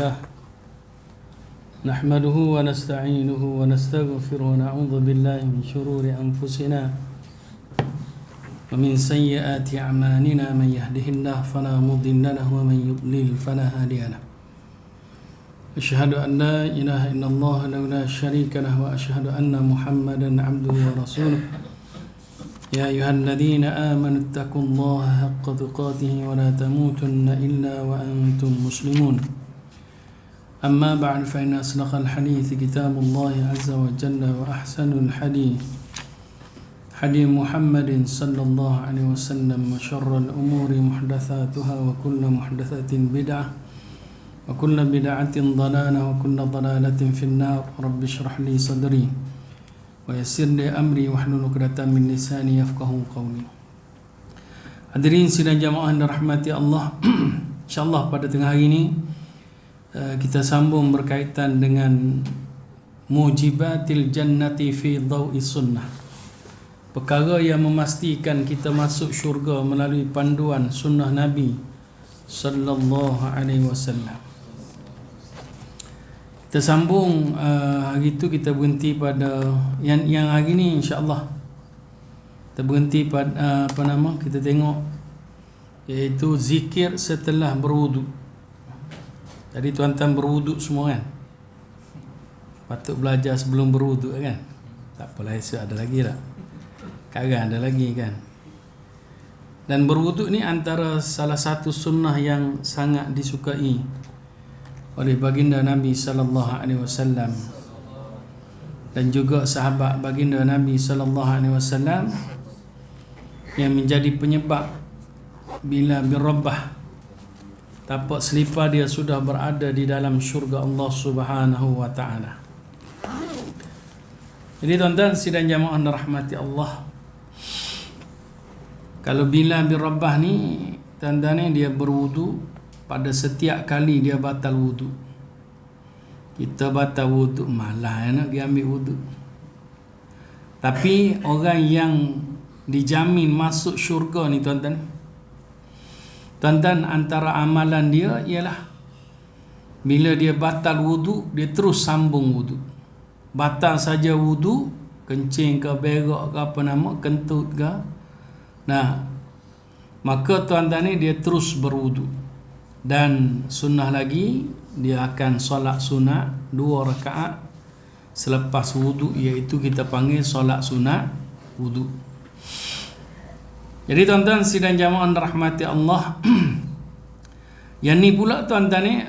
لله نحمده ونستعينه ونستغفره ونعوذ بالله من شرور أنفسنا ومن سيئات أعمالنا من يهده الله فلا مضل له ومن يضلل فلا هادي له أشهد أن لا إله إلا الله لا شريك له وأشهد أن محمدا عبده ورسوله يا أيها الذين آمنوا اتقوا الله حق تقاته ولا تموتن إلا وأنتم مسلمون أما بعد فإن أصدق الحديث كتاب الله عز وجل وأحسن الحديث حديث محمد صلى الله عليه وسلم وشر الأمور محدثاتها وكل محدثة بدعة وكل بدعة ضلالة وكل ضلالة في النار رب اشرح لي صدري ويسر لي أمري واحلل عقدة من لساني يفقهوا قولي. Hadirin sidang jamaah yang dirahmati Allah, insyaallah pada tengah hari ini kita sambung berkaitan dengan mujibatil jannati fi dhawi sunnah. Perkara yang memastikan kita masuk syurga melalui panduan sunnah Nabi sallallahu alaihi wasallam. Kita sambung hari itu kita berhenti pada yang hari ni insya-Allah. Kita berhenti pada kita tengok iaitu zikir setelah berwuduk. Jadi tuan-tuan berwuduk semua kan? Patut belajar sebelum berwuduk kan? Tak apalah, esok ada lagi tak? Sekarang ada lagi kan? Dan berwuduk ni antara salah satu sunnah yang sangat disukai oleh baginda Nabi sallallahu alaihi wasallam dan juga sahabat baginda Nabi sallallahu alaihi wasallam yang menjadi penyebab bila birrabbah tapak selipar dia sudah berada di dalam syurga Allah Subhanahu wa taala. Jadi tuan-tuan sidang jamaah dirahmati Allah, kalau bila birrabbah ni tandanya dia berwudu pada setiap kali dia batal wudu. Kita batal wudu malah nak pergi ambil wudu. Tapi orang yang dijamin masuk syurga ni tuan-tuan, antara amalan dia ialah bila dia batal wudu, dia terus sambung wudu. Batal saja wudu, kencing ke berak ke kentut ke, nah maka tuan-tuan ni dia terus berwudu. Dan sunnah lagi, dia akan solat sunat 2 rakaat selepas wudu, iaitu kita panggil solat sunat wudu. Jadi tuan-tuan sidang jamaah rahmati Allah, yang ni pula tuan-tuan ni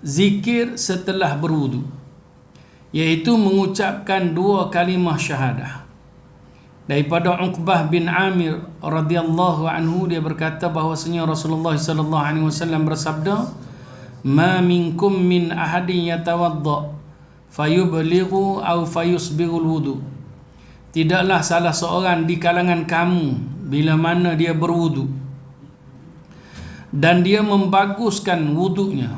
zikir setelah berwudu, iaitu mengucapkan 2 kalimah syahadah. Daripada Uqbah bin Amir radhiyallahu anhu, dia berkata bahwasanya Rasulullah sallallahu alaihi wasallam bersabda, "Ma minkum min ahadin yatawadda fayublighu aw fayusbighul wudu." Tidaklah salah seorang di kalangan kamu bila mana dia berwudu dan dia membaguskan wudunya,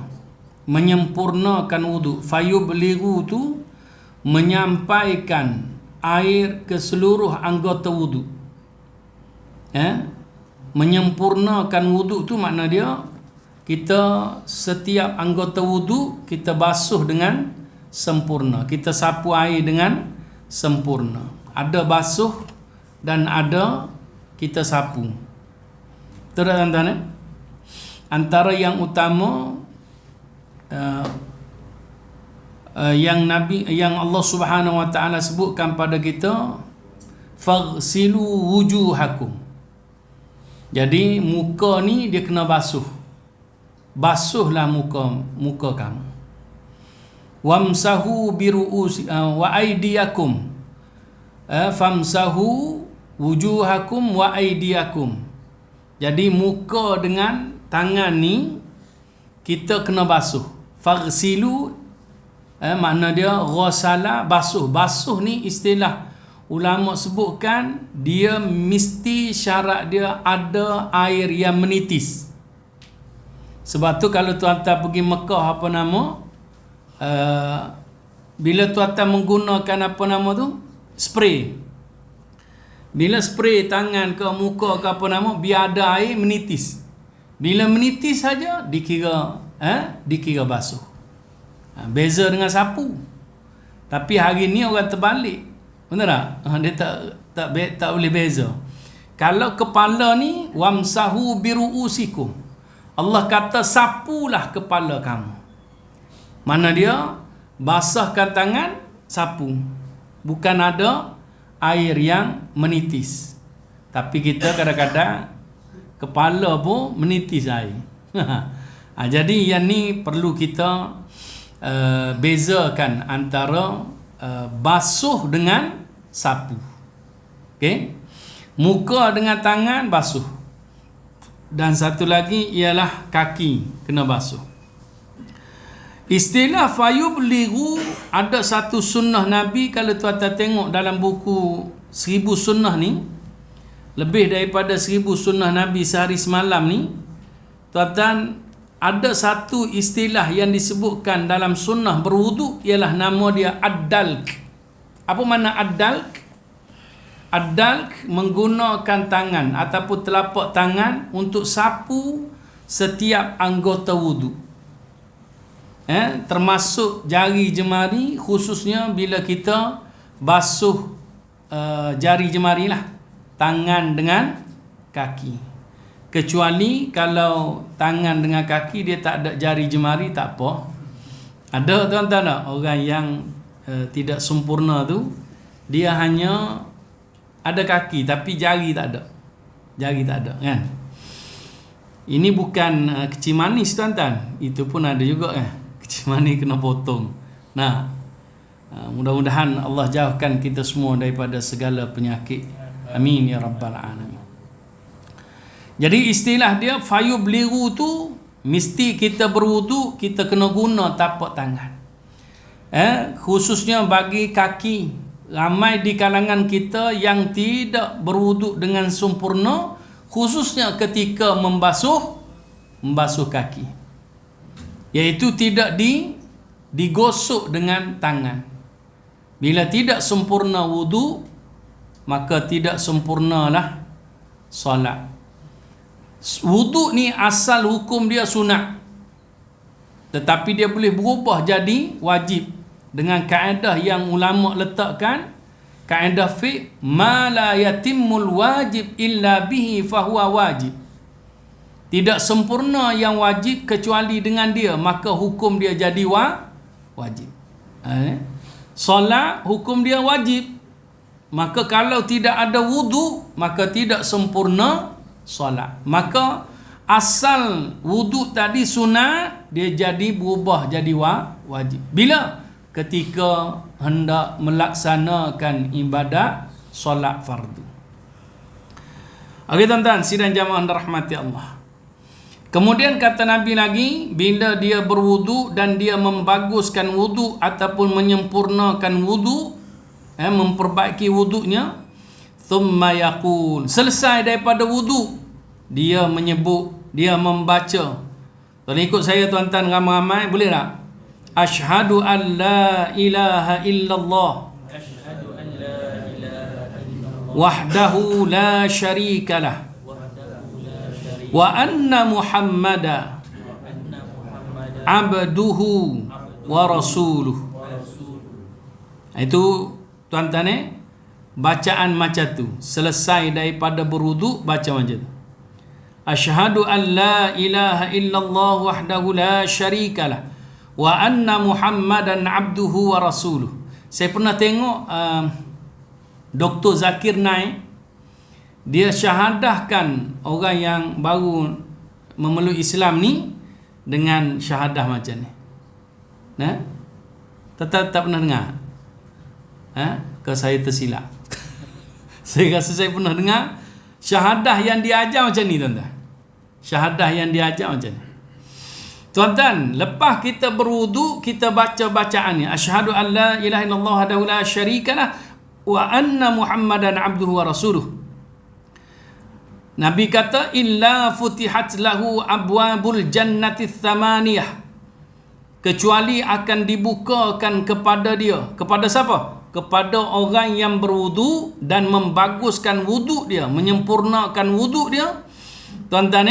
menyempurnakan wudu. Fayublighu tu menyampaikan air ke seluruh anggota wudu. Menyempurnakan wudu tu makna dia kita setiap anggota wudu kita basuh dengan sempurna, kita sapu air dengan sempurna. Ada basuh dan ada kita sapu. Terus tuan-tuan, antara yang utama yang Allah Subhanahu wa taala sebutkan pada kita, faghsilu wujuhakum. Jadi muka ni dia kena basuh. Basuhlah muka kamu. Wamsahu biru'us wa aydiyakum. Famsahu wujuhakum wa aydiyakum. Jadi muka dengan tangan ni kita kena basuh. Faghsilu makna dia ghasala, basuh. Basuh ni istilah ulama sebutkan dia mesti syarat dia ada air yang menitis. Sebab tu kalau tuan-tuan pergi Mekah bila tuan-tuan menggunakan spray. Bila spray tangan ke muka ke biar ada air menitis. Bila menitis saja dikira dikira basuh. Beza dengan sapu. Tapi hari ni orang terbalik. Benar tak? Dia tak boleh beza. Kalau kepala ni wamsahu biruusikum. Allah kata sapulah kepala kamu. Mana dia? Basahkan tangan, sapu. Bukan ada air yang menitis. Tapi kita kadang-kadang kepala pun menitis air. Jadi yang ni perlu kita bezakan antara basuh dengan sapu. Okey? Muka dengan tangan basuh. Dan satu lagi ialah kaki kena basuh. Istilah fayublighu, ada satu sunnah Nabi. Kalau tuan-tuan tengok dalam buku 1000 sunnah ni, lebih daripada 1000 sunnah Nabi sehari semalam ni, tuan-tuan, ada satu istilah yang disebutkan dalam sunnah berwuduk, ialah nama dia ad-dalk. Apa makna ad-dalk? Ad-dalk menggunakan tangan ataupun telapak tangan untuk sapu setiap anggota wuduk. Termasuk jari jemari, khususnya bila kita basuh jari jemari lah, tangan dengan kaki. Kecuali kalau tangan dengan kaki dia tak ada jari jemari, tak apa. Ada tuan-tuan tak? Orang yang tidak sempurna tu, dia hanya ada kaki tapi jari tak ada. Jari tak ada, kan? Ini bukan kecil manis tuan-tuan. Itu pun ada juga kecil manis kena potong. Nah, mudah-mudahan Allah jauhkan kita semua daripada segala penyakit. Amin ya rabbal alamin. Jadi istilah dia fayubliru tu, mesti kita berwuduk kita kena guna tapak tangan. Khususnya bagi kaki. Ramai di kalangan kita yang tidak berwuduk dengan sempurna, khususnya ketika membasuh kaki. Iaitu tidak digosok dengan tangan. Bila tidak sempurna wudu, maka tidak sempurnalah solat. Wudu ni asal hukum dia sunat, tetapi dia boleh berubah jadi wajib dengan kaedah yang ulama letakkan, kaedah fiqh, ma la yatimmul wajib illa bihi fahuwa wajib. Tidak sempurna yang wajib kecuali dengan dia, maka hukum dia jadi wajib. Solat hukum dia wajib. Maka kalau tidak ada wudu, maka tidak sempurna solat. Maka asal wudu tadi sunat, dia jadi berubah jadi wajib. Bila? Ketika hendak melaksanakan ibadat solat fardu. Okey tuan-tuan, sidang jamaah dirahmati Allah. Kemudian kata Nabi lagi, bila dia berwudu dan dia membaguskan wudu ataupun menyempurnakan wudu, memperbaiki wudunya, thumma yaqul, selesai daripada wudu, dia menyebut, dia membaca. Tolong ikut saya tuan-tuan ramai-ramai, boleh tak? Asyhadu an la ilaha illallah wahdahu la syarikalah wa anna Muhammada abduhu wa rasuluh. Itu tuan-tuan bacaan macam tu. Selesai daripada berwuduk baca macam tu. Asyhadu an la ilaha illallah wahdahu la syarikalah wa anna Muhammadan abduhu wa rasuluh. Saya pernah tengok Dr. Zakir Naik, dia syahadahkan orang yang baru memeluk Islam ni dengan syahadah macam ni. Tak pernah dengar? Ke saya tersilap? Saya rasa saya pernah dengar syahadah yang diajar macam ni tuan-tuan. Syahadah yang diajar macam ni. Tuan-tuan, lepas kita berwudu, kita baca bacaan ni. Asyhadu an la ilaha illallah wahdahu la syarikalah wa anna Muhammadan abduhu wa rasuluh. Nabi kata, illa futihat lahu abwabul jannati thamaniyah, kecuali akan dibukakan kepada dia. Kepada siapa? Kepada orang yang berwudu dan membaguskan wudu dia, menyempurnakan wudu dia. Tuan-tuan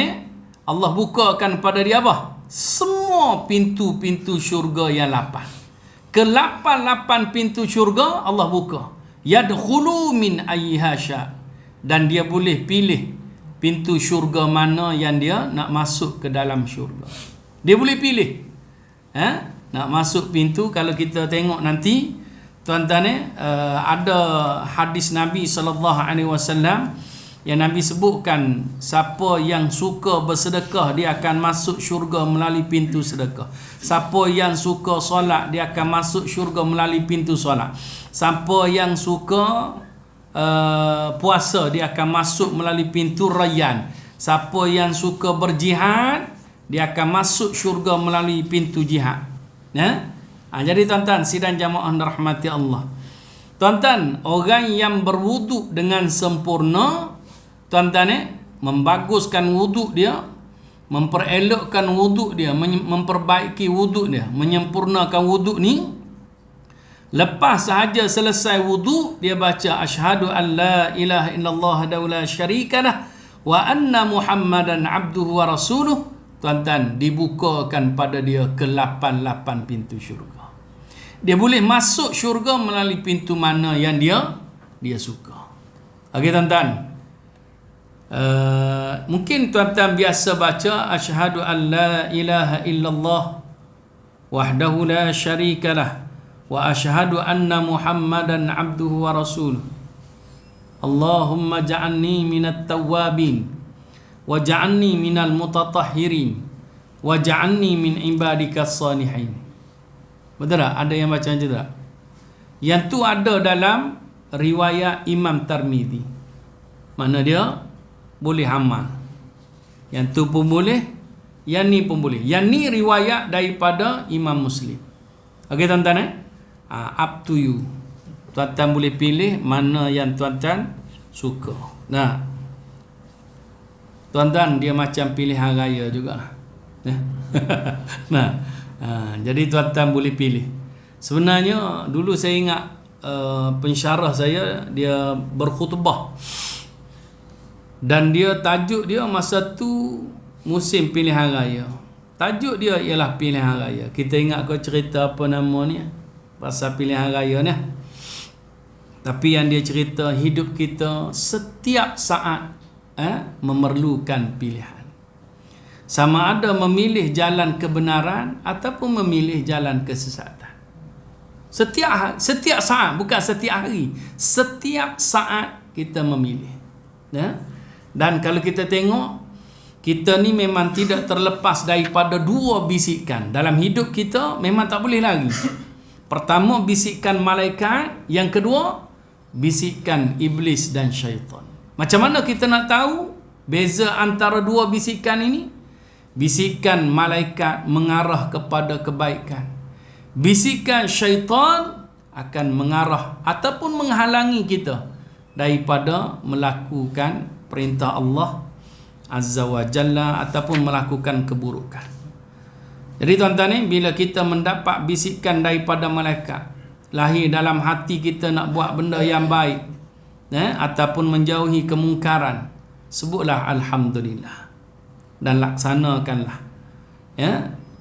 Allah bukakan pada dia apa? Semua semua pintu-pintu syurga yang 8. Ke-8 pintu syurga Allah buka. Yadkhulu min ayyiha sya'. Dan dia boleh pilih pintu syurga mana yang dia nak masuk ke dalam syurga. Dia boleh pilih. Nak masuk pintu. Kalau kita tengok nanti, tuan-tuan, ada hadis Nabi SAW yang Nabi sebutkan, siapa yang suka bersedekah dia akan masuk syurga melalui pintu sedekah. Siapa yang suka solat dia akan masuk syurga melalui pintu solat. Siapa yang suka puasa dia akan masuk melalui pintu Rayyan. Siapa yang suka berjihad dia akan masuk syurga melalui pintu jihad. Jadi tuan-tuan sidang jamaah rahmati Allah, tuan-tuan, orang yang berwuduk dengan sempurna, tuan-tuan, membaguskan wuduk dia, memperelokkan wuduk dia, memperbaiki wuduk dia, menyempurnakan wuduk ni, lepas sahaja selesai wuduk dia baca asyhadu an la ilaha illallah wahdahu la syarikalah wa anna muhammadan abduhu wa rasuluh. Tuan-tuan, dibukakan pada dia ke-8 pintu syurga. Dia boleh masuk syurga melalui pintu mana yang dia suka. Okey tuan-tuan, mungkin tuan-tuan biasa baca asyhadu an la ilaha illallah wahdahu la syarikalah wa asyhadu anna muhammadan abduhu wa rasuluh. Allahumma ja'alni minat tawwabin wa ja'alni minal mutatahhirin wa ja'alni min ibadikas salihin. Betul tak? Ada yang baca macam tu tak? Yang tu ada dalam riwayat Imam Tirmizi. Mana dia boleh amal. Yang tu pun boleh, yang ni pun boleh. Yang ni riwayat daripada Imam Muslim. Okey tuan-tuan, up to you. Tuan-tuan boleh pilih mana yang tuan-tuan suka. Tuan-tuan, dia macam pilihan raya jugalah. Jadi tuan-tuan boleh pilih. Sebenarnya dulu saya ingat pensyarah saya dia berkhutbah, dan dia tajuk dia masa tu musim pilihan raya. Tajuk dia ialah pilihan raya. Kita ingat kau cerita apa nama ni pasal pilihan raya ni. Tapi yang dia cerita, hidup kita setiap saat memerlukan pilihan. Sama ada memilih jalan kebenaran ataupun memilih jalan kesesatan. Setiap saat, bukan setiap hari. Setiap saat kita memilih. Dan kalau kita tengok, kita ni memang tidak terlepas daripada dua bisikan. Dalam hidup kita memang tak boleh lari. Pertama, bisikan malaikat. Yang kedua, bisikan iblis dan syaitan. Macam mana kita nak tahu beza antara dua bisikan ini? Bisikan malaikat mengarah kepada kebaikan. Bisikan syaitan akan mengarah ataupun menghalangi kita daripada melakukan perintah Allah Azza wa Jalla ataupun melakukan keburukan. Jadi tuan-tuan, bila kita mendapat bisikan daripada malaikat, lahir dalam hati kita nak buat benda yang baik, ataupun menjauhi kemungkaran, sebutlah alhamdulillah dan laksanakanlah,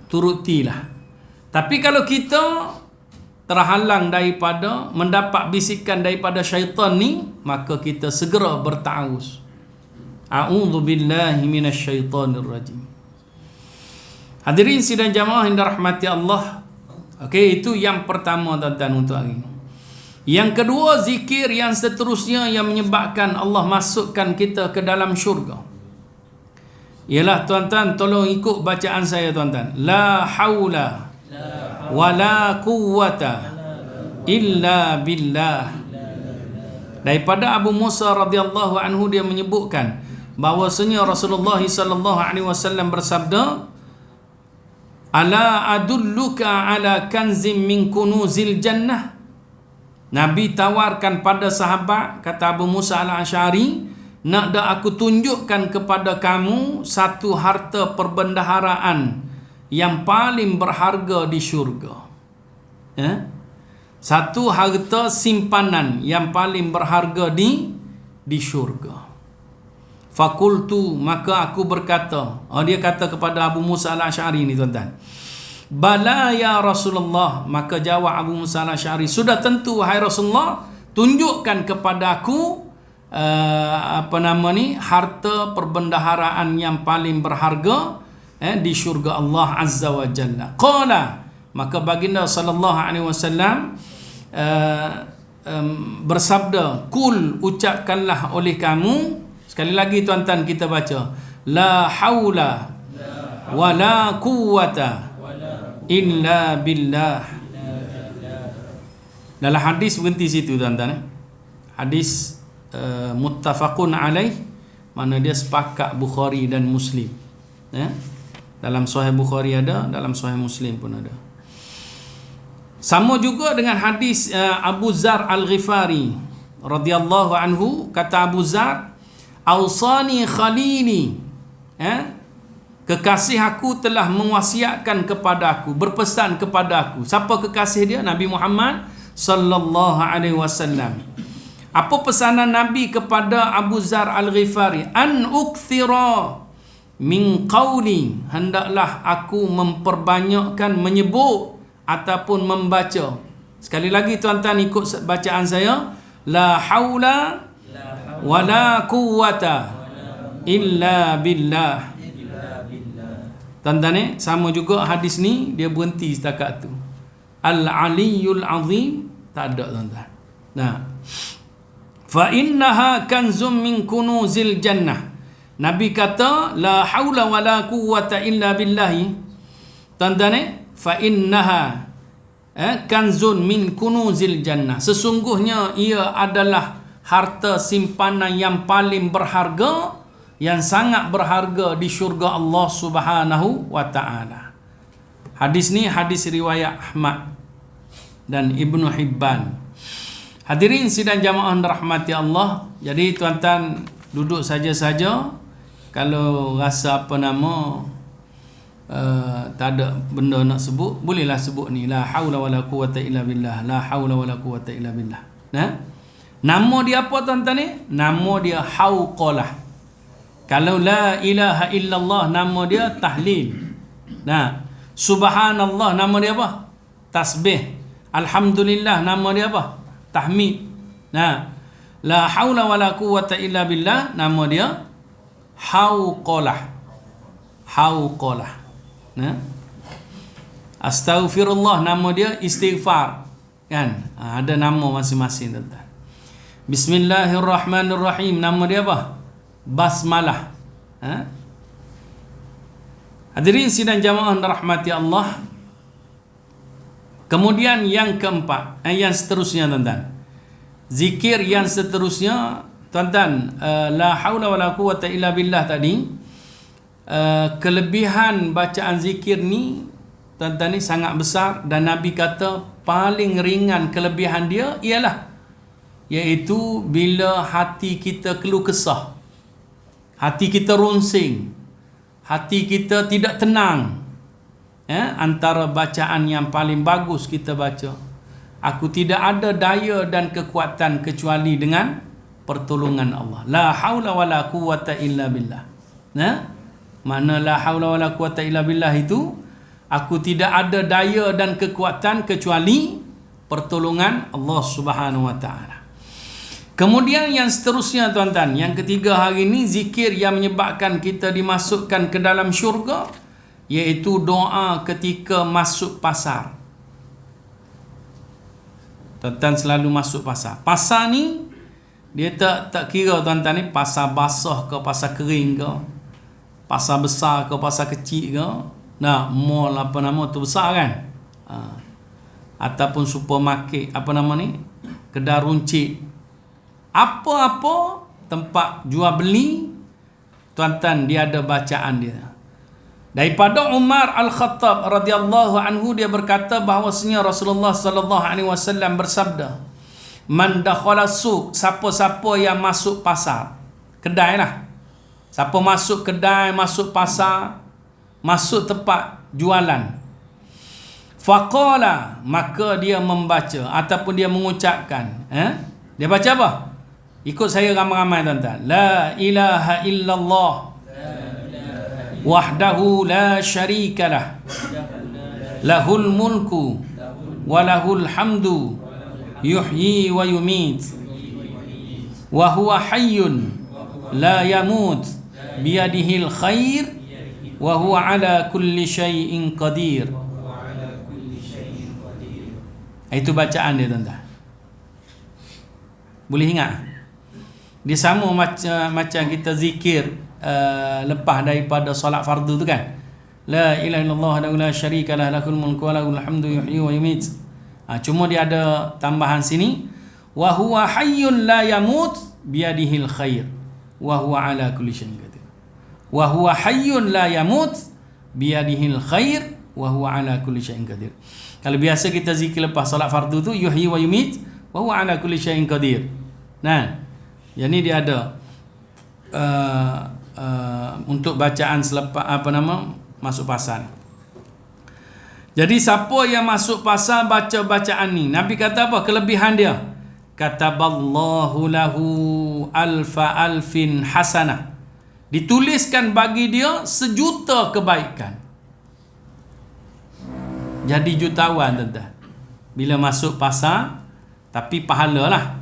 turutilah. Tapi kalau kita terhalang daripada mendapat bisikan daripada syaitan ni, maka kita segera berta'awuz. A'udzu billahi minasyaitonir rajim. Hadirin sidang jamaah yang dirahmati Allah. Okey, itu yang pertama tuan-tuan untuk hari ini. Yang kedua, zikir yang seterusnya yang menyebabkan Allah masukkan kita ke dalam syurga. Ialah tuan-tuan, tolong ikut bacaan saya tuan-tuan. La haula wala quwwata illa billah. Daripada Abu Musa radhiyallahu anhu, dia menyebutkan bahwasanya Rasulullah sallallahu alaihi wasallam bersabda, ala adulluka ala kanzim min kunuzil jannah. Nabi tawarkan pada sahabat, kata Abu Musa al-Asy'ari, nak dak aku tunjukkan kepada kamu satu harta perbendaharaan yang paling berharga di syurga. Satu harta simpanan yang paling berharga di syurga. Fakultu, maka aku berkata, dia kata kepada Abu Musa al-Asy'ari ni tuan-tuan, Bala ya Rasulullah. Maka jawab Abu Musa al-Asy'ari, sudah tentu wahai Rasulullah, tunjukkan kepada aku harta perbendaharaan yang paling berharga di syurga Allah Azza wa Jalla. Qala, maka baginda sallallahu alaihi wasallam bersabda, kul, ucapkanlah oleh kamu. Sekali lagi tuan-tuan kita baca, la haula wala quwwata illa billah. Dalam hadis berhenti situ tuan-tuan. Hadis muttafaqun alaih, mana dia sepakat Bukhari dan Muslim. Dalam Sahih Bukhari ada, dalam Sahih Muslim pun ada. Sama juga dengan hadis Abu Zar Al-Ghifari radhiyallahu anhu, kata Abu Zar, ausani khalili, kekasih aku telah mewasiatkan kepada aku, berpesan kepada aku. Siapa kekasih dia? Nabi Muhammad sallallahu alaihi wasallam. Apa pesanan Nabi kepada Abu Zar Al-Ghifari? An ukthira min qawli, hendaklah aku memperbanyakkan menyebut ataupun membaca. Sekali lagi tuan-tuan ikut bacaan saya, la haula wala quwwata illa billah. Tuan-tuan, sama juga hadis ni dia berhenti setakat tu. Al-Aliyyul Azim tak ada tuan-tuan. Nah, fa innaha kanzum min kunuzil jannah. Nabi kata la haula wala quwwata illa billah. Tuan-tuan, fa innaha kanzun min kunuzil jannah. Sesungguhnya ia adalah harta simpanan yang paling berharga, yang sangat berharga di syurga Allah Subhanahu wa taala. Hadis ni hadis riwayat Ahmad dan Ibnu Hibban. Hadirin sidang jamaah rahmati Allah. Jadi tuan-tuan duduk saja-saja. Kalau rasa tak ada benda nak sebut, bolehlah sebut ni, la haula wala quwwata illa billah, la haula wala quwwata illa billah. Nama dia apa tuan-tuan ni? Nama dia Hauqalah. Kalau la ilaha illallah, nama dia tahlil. Subhanallah, nama dia apa? Tasbih. Alhamdulillah, nama dia apa? Tahmid. La haula wala quwwata illa billah, nama dia Hauqalah. Hauqalah. Astaghfirullah, nama dia istighfar. Kan? Ada nama masing-masing tuan-tuan. Bismillahirrahmanirrahim, nama dia apa? Basmalah. Hadirin sidang jamaah rahmati Allah. Kemudian yang keempat, yang seterusnya tuan-tuan. Zikir yang seterusnya tuan-tuan, la haula wala quwwata illa billah tadi, kelebihan bacaan zikir ni tuan-tuan ni sangat besar, dan Nabi kata paling ringan kelebihan dia ialah, iaitu bila hati kita keluh kesah, hati kita runsing, hati kita tidak tenang, antara bacaan yang paling bagus kita baca, aku tidak ada daya dan kekuatan kecuali dengan pertolongan Allah. La haula wala quwwata illa billah. Mana la haula wala quwwata illa billah itu, aku tidak ada daya dan kekuatan kecuali pertolongan Allah Subhanahu wa taala. Kemudian yang seterusnya tuan-tuan, yang ketiga hari ini, zikir yang menyebabkan kita dimasukkan ke dalam syurga, iaitu doa ketika masuk pasar. Tuan-tuan selalu masuk pasar. Pasar ni dia tak kira tuan-tuan ni pasar basah ke pasar kering ke, pasar besar ke pasar kecil ke. Mall tu besar kan, ataupun supermarket kedai runcit, apa-apa tempat jual beli, tuan-tuan dia ada bacaan dia. Daripada Umar Al-Khattab radhiyallahu anhu, dia berkata bahawasanya Rasulullah sallallahu alaihi wasallam bersabda, man dakhala suq, siapa-siapa yang masuk pasar, kedai lah, siapa masuk kedai, masuk pasar, masuk tempat jualan, faqala, maka dia membaca ataupun dia mengucapkan, dia baca apa? Ikut saya ramai-ramai tuan-tuan. La ilaha illallah wahdahu la syarikalah lahul mulku wa lahul hamdu yuhyi wa yumit wa huwa hayyun la yamut biyadihil khair wa huwa ala kulli syai'in qadir. Itu bacaan dia, tuan-tuan. Boleh ingat? Dia sama macam kita zikir lepas daripada solat fardu tu kan. La ilaha illallah wa la syarika lah lahul mulku wa lahul hamdu yuhyi wa yumiit. Cuma dia ada tambahan sini, wa huwa hayyun la yamut biyadihil khair wa huwa ala kulli syai'in qadir. Wa huwa hayyun la yamut biyadihil khair wa huwa ala kulli syai'in qadir. Kalau biasa kita zikir lepas solat fardu tu yuhyi wa yumiit wa huwa ala kulli syai'in qadir. Nah, yang ni dia ada untuk bacaan selepas masuk pasar. Jadi siapa yang masuk pasar baca bacaan ni, Nabi kata apa kelebihan dia? Kataballahu lahu alfa alfin hasanah. Dituliskan bagi dia 1,000,000 kebaikan. Jadi jutawan, tuan-tuan. Bila masuk pasar, tapi pahala lah.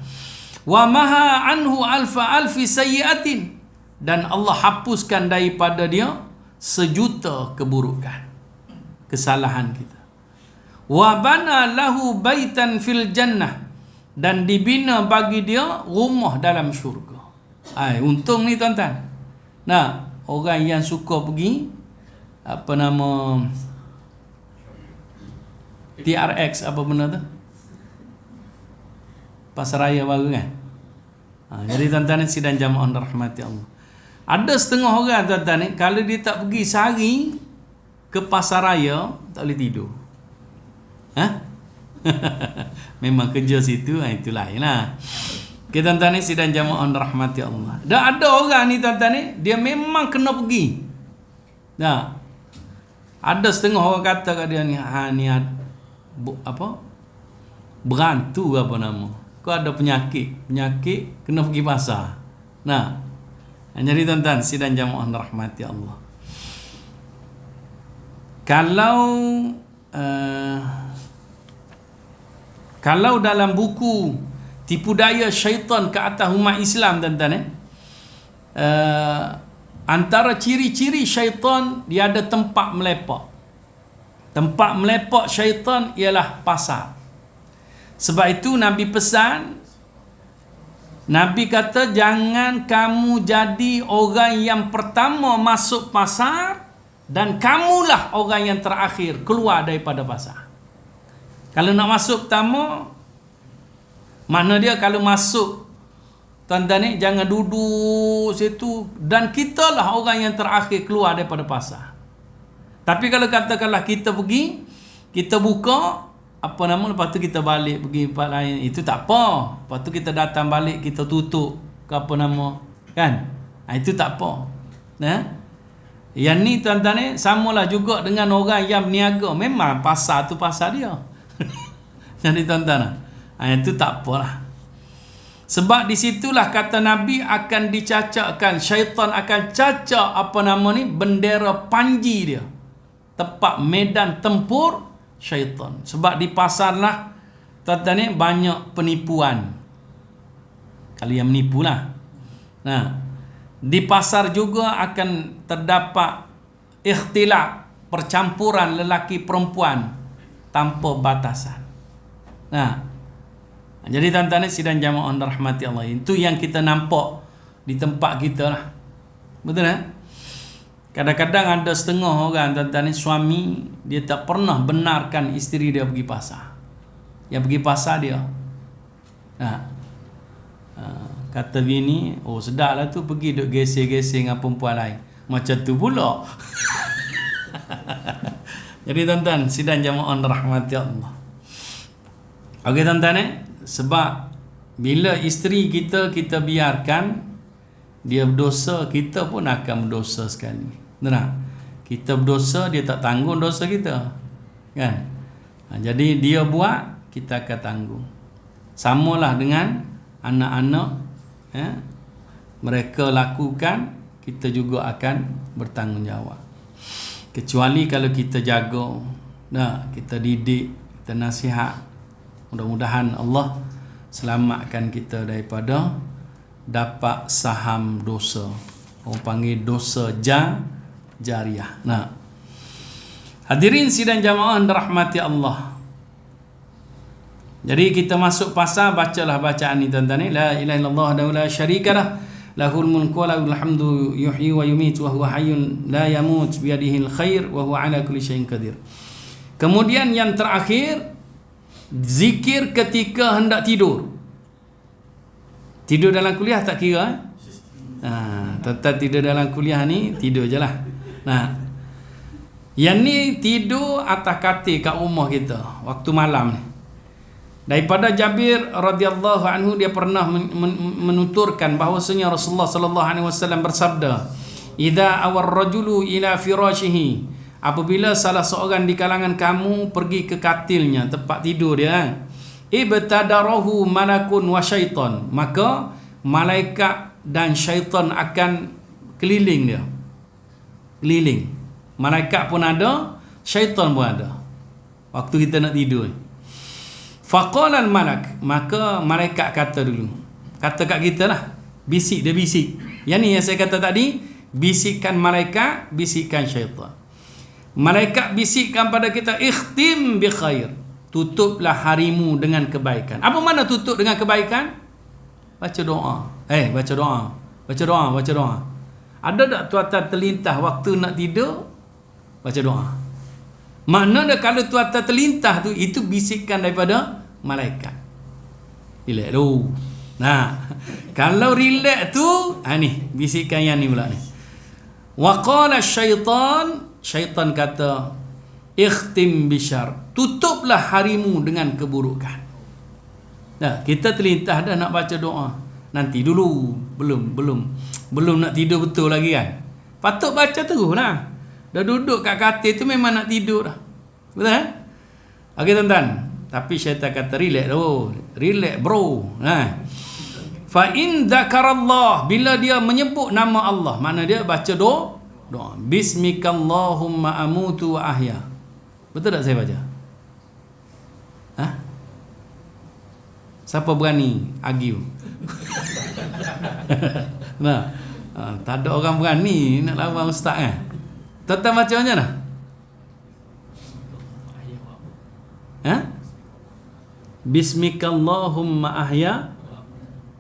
Wa maha anhu alfa alfi sayyiatin, dan Allah hapuskan daripada dia 1,000,000 keburukan, kesalahan kita. Wa bana lahu baitan fil jannah, dan dibina bagi dia rumah dalam syurga. Untung ni, tuan-tuan. Nah, orang yang suka pergi TRX apa benda tu? Pasaraya baru kan? Jadi tuan-tuan ni sidang jamaah rahmati Allah. Ada setengah orang, tuan-tuan ni, kalau dia tak pergi sehari ke pasaraya, tak boleh tidur. Memang kerja situ, itu lain lah. Okay, tuan-tuan ni sidang jamaah rahmati Allah. Dan ada orang ni, tuan-tuan ni, dia memang kena pergi. Ada setengah orang kata kat dia ni, ni berantu apa nama. Kau ada penyakit kena pergi pasar. Jadi tuan-tuan sidang jamaah rahmati Allah. Kalau dalam buku Tipu Daya Syaitan ke Atas Umat Islam, tuan-tuan, antara ciri-ciri syaitan, dia ada tempat melepak. Tempat melepak syaitan ialah pasar. Sebab itu Nabi pesan, Nabi kata jangan kamu jadi orang yang pertama masuk pasar, dan kamulah orang yang terakhir keluar daripada pasar. Kalau nak masuk pertama, mana dia kalau masuk, tuan-tuan ni, jangan duduk situ, dan kitalah orang yang terakhir keluar daripada pasar. Tapi kalau katakanlah kita pergi, kita buka lepas tu kita balik pergi tempat lain, itu tak apa. Lepas tu kita datang balik, kita tutup ke kan? Itu tak apa. Yang ni, tuan-tuan ni, samalah juga dengan orang yang berniaga. Memang pasar tu pasar dia. Jadi tuan-tuan, itu tak apalah. Sebab di situlah kata Nabi akan dicacakkan, syaitan akan cacak bendera panji dia, tempat medan tempur syaitan. Sebab di pasar lah, tuan-tuan ni, banyak penipuan. Kalian menipulah. Di pasar juga akan terdapat ikhtilaf, percampuran lelaki perempuan tanpa batasan. Jadi tuan-tuan ni sidang jamaah rahmati Allah, itu yang kita nampak di tempat kita lah. Betul kan? Kadang-kadang ada setengah orang, tuan-tuan ni, suami dia tak pernah benarkan isteri dia pergi pasar. Yang pergi pasar dia. Kata bini, sedap lah tu pergi duk gesek-gesek dengan perempuan lain. Macam tu pula. Jadi tuan-tuan sidang jamaah rahmati Allah. Okey tuan-tuan ni, sebab bila isteri kita biarkan dia berdosa, kita pun akan berdosa sekali. Benar? Kita berdosa, dia tak tanggung dosa kita, kan? Jadi dia buat, kita akan tanggung. Samalah dengan anak-anak, mereka lakukan, kita juga akan bertanggungjawab. Kecuali kalau kita jaga, Nah, kita didik, kita nasihat. Mudah-mudahan Allah selamatkan kita daripada dapat saham dosa. Orang panggil dosa jariah. Nah, hadirin sidang jamaah dirahmati Allah. Jadi kita masuk pasal, bacalah bacaan ni tuan-tuan ni. La ilaha illallah wa la syarikalah, lahul mulku wa lahul hamdu, yuhyi wa yumiitu wa huwa hayyun la yamut, biyadihil khair wa huwa ala kulli syai'in qadir. Kemudian yang terakhir, zikir ketika hendak tidur. Tidur dalam kuliah tak kira. Tuan-tuan tidur dalam kuliah ni, tidur je lah. Nah, yang ni tidur atas katil kat rumah kita waktu malam ni. Daripada Jabir radhiyallahu anhu, dia pernah menuturkan bahawasanya Rasulullah sallallahu alaihi wasallam bersabda, "Idza awar rajulu ila firashihi," apabila salah seorang di kalangan kamu pergi ke katilnya, tempat tidur dia, "ibtadarahu malakun wa syaitan," maka malaikat dan syaitan akan keliling dia. Keliling. Malaikat pun ada, syaitan pun ada. Waktu kita nak tidur. Faqala al-malak, maka malaikat kata dulu. Kata kat kita lah. Bisik, dia bisik. Yang ni yang saya kata tadi, bisikan malaikat, bisikan syaitan. Malaikat bisikkan pada kita, ikhtim bi khair. Tutuplah harimu dengan kebaikan. Apa makna tutup dengan kebaikan? Baca doa. Baca doa. Baca doa, baca doa. Ada tak tuan-tuan terlintas waktu nak tidur? Baca doa. Maknanya kalau tuan-tuan terlintas tu, itu bisikan daripada malaikat. Relax tu. Nah, kalau relax tu, ni bisikan yang ni pula ni. Wa qala syaitan, syaitan kata, ikhtim bisyar, tutuplah harimu dengan keburukan. Nah, kita terlintas dah nak baca doa. Nanti dulu, belum nak tidur betul lagi kan. Patut baca terus lah. Dah duduk kat katil tu memang nak tidur dah. Betul kan? Okey tuan-tuan. Tapi syaitan kata relax tu. Relax bro. Fa in dzakarallah, bila dia menyebut nama Allah, mana dia baca doa. Bismikallahumma amutu wa ahya. Betul tak saya baca? Siapa berani argue? Nah, tak ada orang berani nak lawan ustaz kan? Tuan-tuan baca macam mana? Bismikallahumma ahya.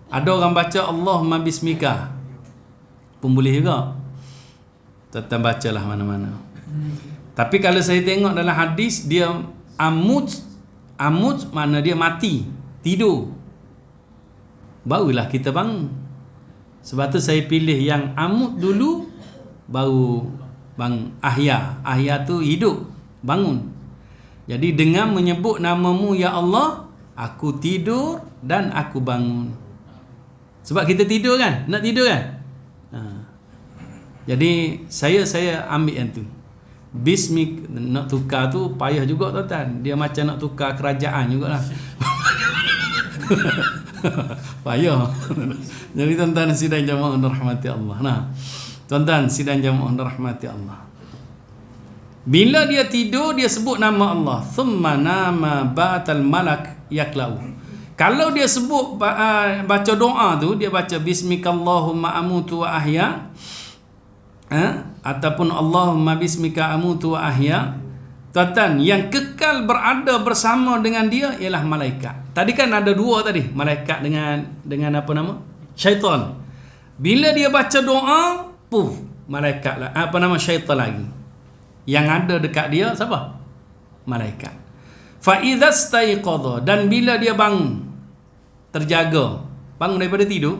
Ada orang baca Allahumma bismika pun boleh juga. Tuan-tuan bacalah mana-mana. Tapi kalau saya tengok dalam hadis, dia amut makna dia mati, tidur, barulah kita bangun. Sebab tu saya pilih yang amut dulu, baru bang ahya tu hidup, bangun. Jadi dengan menyebut namamu ya Allah, aku tidur dan aku bangun. Sebab kita tidur kan, nak tidur kan. Jadi saya ambil yang tu. Bismik, nak tukar tu payah juga tuan-tuan. Dia macam nak tukar kerajaan jugalah. Payah. Jadi tuan-tuan sidang jamaah rahmati Allah. Nah, tuan-tuan sidang jamaah rahmati Allah. Bila dia tidur, dia sebut nama Allah. Thumma nama ba'atal malak yaklau. Kalau dia sebut baca doa tu, dia baca bismikallahumma amutu wa ahya, ataupun Allahumma bismika amutu wa ahya, tuan-tuan, yang kekal berada bersama dengan dia ialah malaikat. Tadi kan ada dua tadi, malaikat dengan apa nama? Syaitan. Bila dia baca doa, malaikat lah, syaitan lagi. Yang ada dekat dia siapa? Malaikat. Fa idza staiqadha, dan bila dia bangun, terjaga, bangun daripada tidur,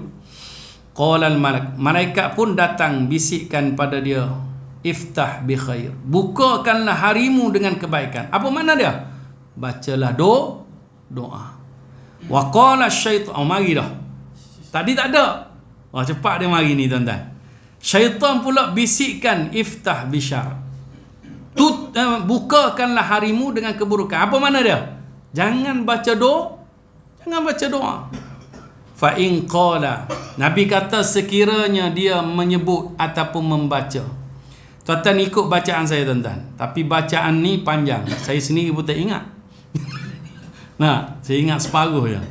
qala al malak, malaikat pun datang bisikkan pada dia, iftah bi khair, bukakanlah harimu dengan kebaikan. Apa makna dia? Bacalah doa. Wa qala syaitan, mari dah. Tadi tak ada. Cepat dia mari ni tuan-tuan. Syaitan pula bisikkan iftah bi syar, bukakanlah harimu dengan keburukan. Apa makna dia? Jangan baca doa. Fa in qala, Nabi kata sekiranya dia menyebut ataupun membaca, Tuan-tuan ikut bacaan saya tuan-tuan. Tapi bacaan ni panjang. Saya sendiri pun tak ingat. Nah, saya ingat separuh je.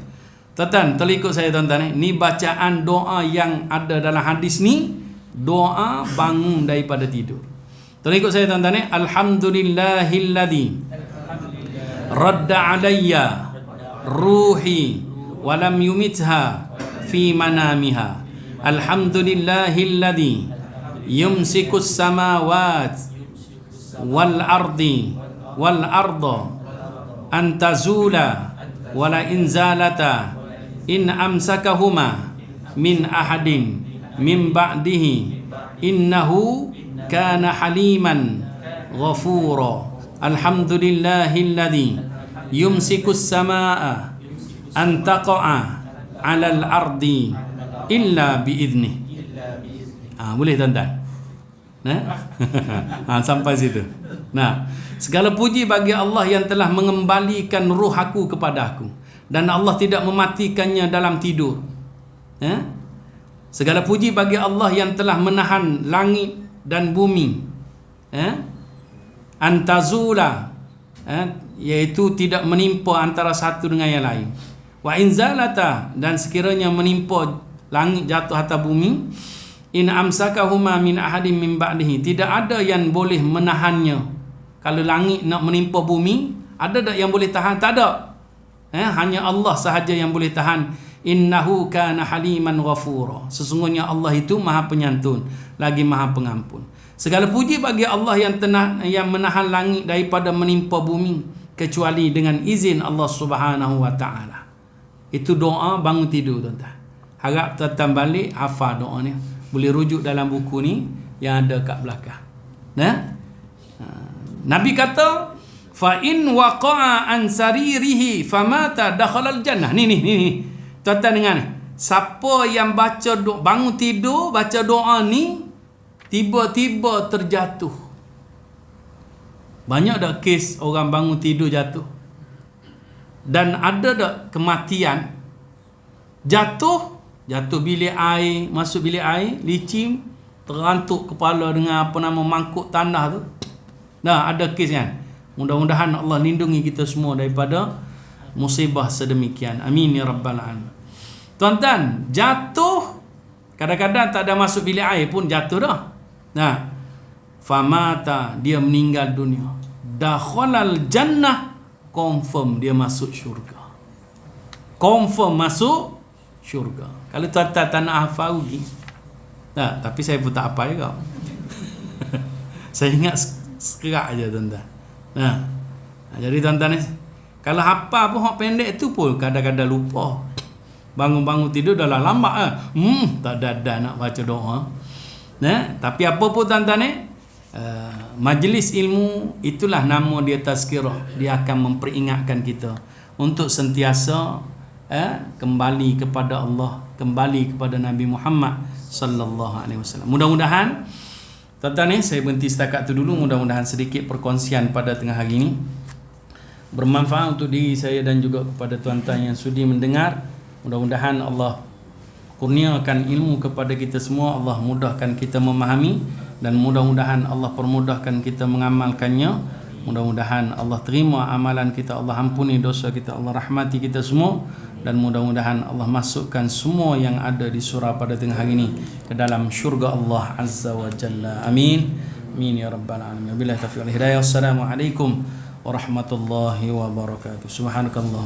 Tuan-tuan, tolong ikut saya tuan-tuan. Ni bacaan doa yang ada dalam hadis ni. Doa bangun daripada tidur. Tolong ikut saya tuan-tuan. Alhamdulillahilladzi radda alayya ruhi walam yumitha fi manamiha. Alhamdulillahilladzi yumsikus samawat wal ardi wal arda an tazula wala inzalata in amsakahuma min ahadin min ba'dihi innahu kana haliman ghafura. Alhamdulillahilladzi yumsikus samaa an taqa'a 'alal ardi illa biidnih. Boleh tuan-tuan? Sampai situ. Nah, segala puji bagi Allah yang telah mengembalikan ruh aku kepada aku, dan Allah tidak mematikannya dalam tidur. Segala puji bagi Allah yang telah menahan langit dan bumi, antazula, iaitu tidak menimpa antara satu dengan yang lain. Wa inzalata, dan sekiranya menimpa langit jatuh atas bumi, in amsakahuma min ahadin min ba'dihi, tidak ada yang boleh menahannya. Kalau langit nak menimpa bumi, ada tak yang boleh tahan? Tak ada. Hanya Allah sahaja yang boleh tahan. Innahu kana haliman ghafura. Sesungguhnya Allah itu Maha Penyantun lagi Maha Pengampun. Segala puji bagi Allah yang menahan langit daripada menimpa bumi kecuali dengan izin Allah Subhanahu wa taala. Itu doa bangun tidur tuan-tuan. Harap tuan-tuan balik hafal doa ni. Boleh rujuk dalam buku ni yang ada kat belakang. Nabi kata, fa in waqa'a an saririhi famata dakhala al-jannah. Ni. Tuan-tuan dengar ni. Siapa yang baca bangun tidur baca doa ni tiba-tiba terjatuh. Banyak dak kes orang bangun tidur jatuh. Dan ada dak kematian jatuh bilik air, masuk bilik air, licin, terantuk kepala dengan mangkuk tanah tu. Ada kes kan. Mudah-mudahan Allah lindungi kita semua daripada musibah sedemikian. Amin ya rabbal alamin. Tuan-tuan, jatuh kadang-kadang tak ada masuk bilik air pun jatuh dah. Famata, dia meninggal dunia. Dakhalal jannah, confirm dia masuk syurga. Confirm masuk syurga. Kalau tuan-tuan tak nak hafal rugi. Tapi saya pun tak hafal juga. Saya ingat sekerak je tuan-tuan. Jadi tuan-tuan ni, kalau hafal pun hak pendek tu pun kadang-kadang lupa. Bangun-bangun tidur dah lambat tak ada nak baca doa. Tapi apa pun tuan-tuan ni, majlis ilmu itulah nama dia tazkirah. Dia akan memperingatkan kita untuk sentiasa kembali kepada Allah, kembali kepada Nabi Muhammad sallallahu alaihi wasallam. Mudah-mudahan tuan-tuan ni, saya berhenti setakat tu dulu. Mudah-mudahan sedikit perkongsian pada tengah hari ini bermanfaat untuk diri saya dan juga kepada tuan-tuan yang sudi mendengar. Mudah-mudahan Allah kurniakan ilmu kepada kita semua, Allah mudahkan kita memahami, dan mudah-mudahan Allah permudahkan kita mengamalkannya. Mudah-mudahan Allah terima amalan kita, Allah ampuni dosa kita, Allah rahmati kita semua, dan mudah-mudahan Allah masukkan semua yang ada di surah pada tengah hari ini ke dalam syurga Allah Azza wa Jalla. Amin. Amin ya rabbal alamin. Wabillahi taufiq wal hidayah. Wassalamualaikum warahmatullahi wabarakatuh. Subhanakallah.